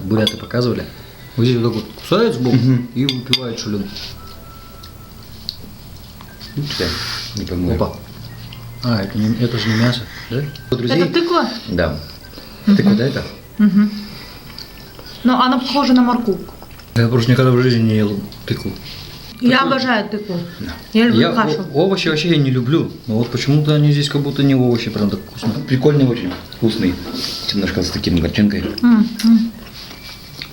буряты показывали. Вот здесь вот так вот кусают сбоку и выпивают шулен. Не пойму. Опа. А, это же не мясо, да? Это тыква? Да. Тыква, да, это? Но она похожа на морковку. Я просто никогда в жизни не ел тыкву. Я обожаю тыкву. Я люблю кашу. Овощи вообще я не люблю. Но вот почему-то они здесь как будто не овощи, прям так вкусно. Прикольный очень, вкусный. Немножко с таким горчинкой.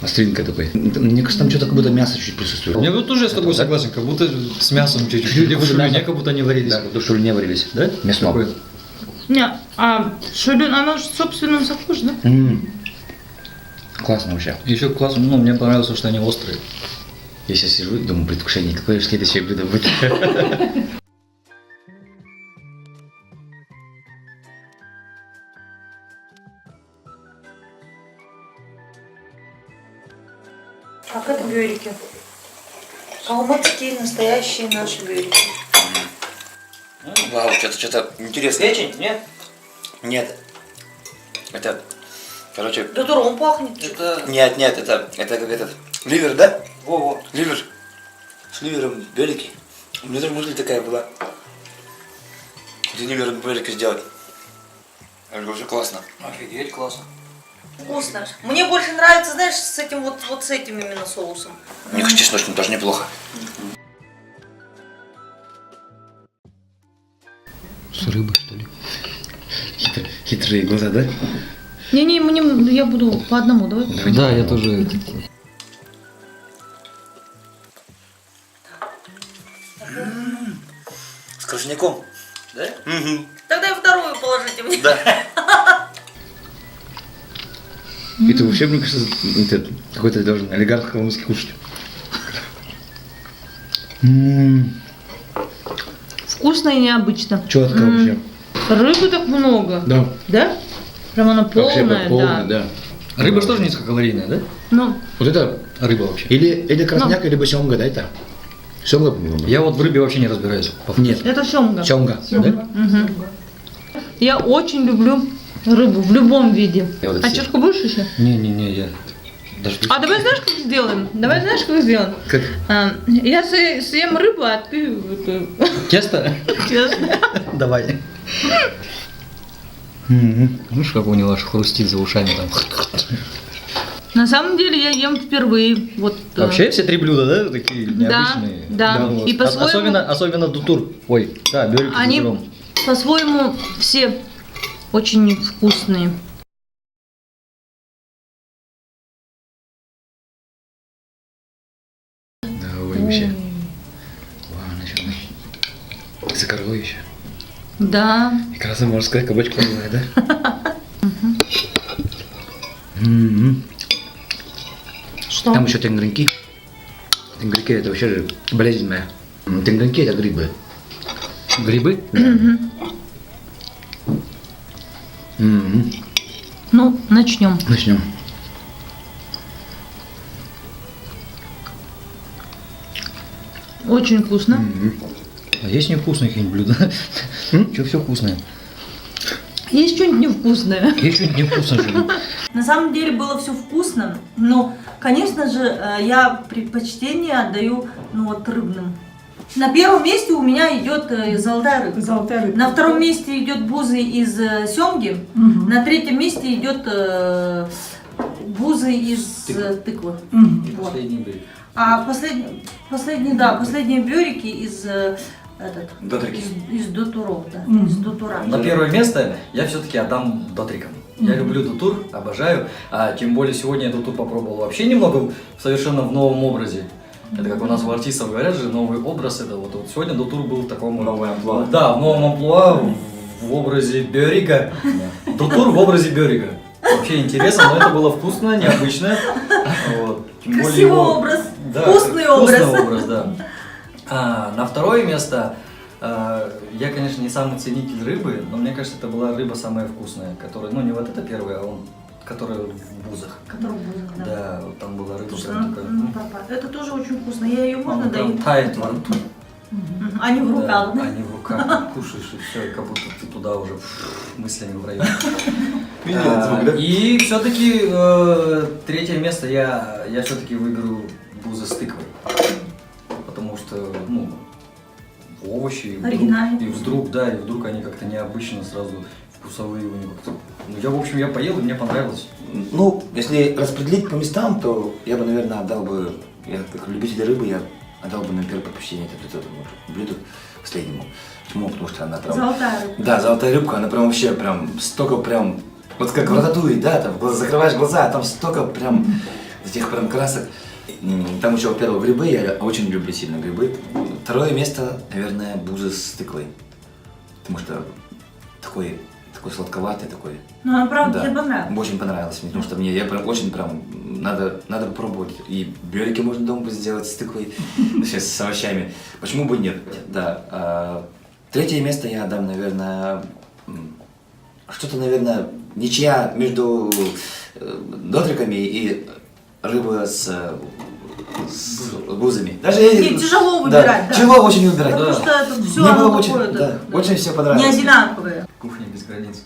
Остринкой такой. Мне кажется, там что-то как будто мясо чуть присутствует. Мне вот тоже с тобой согласен, как будто с мясом чуть-чуть. Или в шулюне, как будто они варились. Да, в шулюне варились. Да? Мясно. Такое. Не, а шулен, она же собственным со вкусом, да? Классно вообще. Еще классно, ну, мне понравилось, что они острые. Я сейчас сижу и думаю, предвкушение, какое же следующее блюдо будет. Как это бёрики? Калмыцкие настоящие наши бёрики. Вау, что-то интересно. Печень? Нет? Нет. Это, короче... Да туром пахнет. Это... Нет, это как этот... Ливер, да? Во-во. Ливер. С ливером бёрики. У меня тоже мысль такая была. С ливером бёрики сделать. Это уже классно. Офигеть, классно. Вкусно. Мне больше нравится, знаешь, с этим вот с этим именно соусом. Мне кажется, чесночным тоже неплохо. С рыбой, что ли? Хитрые глаза, да? Не, я буду по одному, давай. Да, я тоже... С кружняком. Да? Угу. Тогда и вторую положите мне. Да. Это вообще, мне кажется, какой-то должен олигарх калмыцкий кушать. Вкусно и необычно. Четко вообще. Рыбы так много. Да. Да? Прям она Вообще полная, полная, да. да. Рыба же тоже низкокалорийная, да? Ну, Вот это Рыба вообще. или красняк, либо семга, да, это? Семга, по-моему. Я вот в рыбе вообще не разбираюсь. Нет. это семга. Семга, да? Я очень люблю рыбу в любом виде. Я вот А это чешку будешь еще? Не, я... Даже... А давай знаешь, как сделаем? Давай знаешь, как сделаем? Как? Я съем рыбу, а ты... Тесто? Честно. Давай. Видишь, как у него аж хрустит за ушами там. На самом деле я ем впервые. Вот, Вообще все три блюда, да, такие необычные? да. Вот. И по-своему... Особенно дутур. Ой, да, бёрики с Они дутуром. по-своему все очень вкусные. Да, ой, вообще. Вау, она черная. За коровой еще. Да. И красноморская кабачка была, да? Что? Там еще тенгринки. Тенгринки это вообще же болезнь моя. Тенгринки это грибы. Грибы? Ну, начнем. Начнем. Очень вкусно. А есть невкусные какие-нибудь блюда? Что все вкусное? Есть что-нибудь невкусное? Есть что-нибудь невкусное же? На самом деле было все вкусно, но, конечно же, я предпочтение отдаю рыбным. На первом месте у меня идет золотая рыба. Золотая рыба. На втором месте идет бузы из семги. На третьем месте идет бузы из тыквы. Вот. Последний блюдо. А последние бёрики из Дотрики. из дутуров, да, из дутура. На первое место я все-таки отдам дотрикам. Я люблю дутур, обожаю, а тем более сегодня я дутур попробовал вообще немного совершенно в новом образе. Это как у нас у артистов говорят же, новый образ это вот сегодня дутур был в таком новом амплуа. Да, в новом амплуа, в образе бёрика. Дутур в образе бёрика. Вообще интересно, но это было вкусно, необычно. Вот. Тем более Красивый его- образ, Да, вкусный образ. Вкусный образ, да. На второе место я, конечно, не самый ценитель рыбы, но мне кажется, это была рыба самая вкусная, которая, не вот эта первая, а которая в бузах. Который бузок, да. Да, вот там была рыба Слушай, прям такая. это тоже очень вкусно. Я ее можно Она прям даю. тает во рту. А не в руках, Да, да? а не в руках. Кушаешь и все, как будто ты туда уже мыслями в районе. И все-таки третье место я все-таки выберу бузы с тыквой. Потому что, ну, овощи, и вдруг они как-то необычно сразу вкусовые у них как-то. Ну, я, в общем, я поел, и мне понравилось. Ну, если распределить по местам, то я бы, наверное, отдал бы, я как любитель рыбы, я отдал бы на первое предпочтение этому блюду последнему. Почему? Потому что она прям... Золотая рыбка. Да, золотая рыбка, она прям вообще прям столько прям... Вот как в Рататуе, да, там закрываешь глаза, а там столько прям этих прям красок. Там еще, во-первых, грибы, я очень люблю сильно грибы. Второе место, наверное, бузы с тыквой. Потому что такой сладковатый такой. Ну, она правда Да. тебе понравилась. Очень понравилось, потому что мне я прям очень прям надо попробовать. И бёрики можно дома сделать с тыквой, сейчас с овощами. Почему бы нет? Да. Третье место я отдам, наверное, что-то, наверное, ничья между дотриками и рыба с бузами. Даже Не, тяжело выбирать, да. Тяжело очень выбирать. Потому Да. что это все Мне было оно очень, какое-то да, очень все понравилось. не одинаковое. Кухня без границ.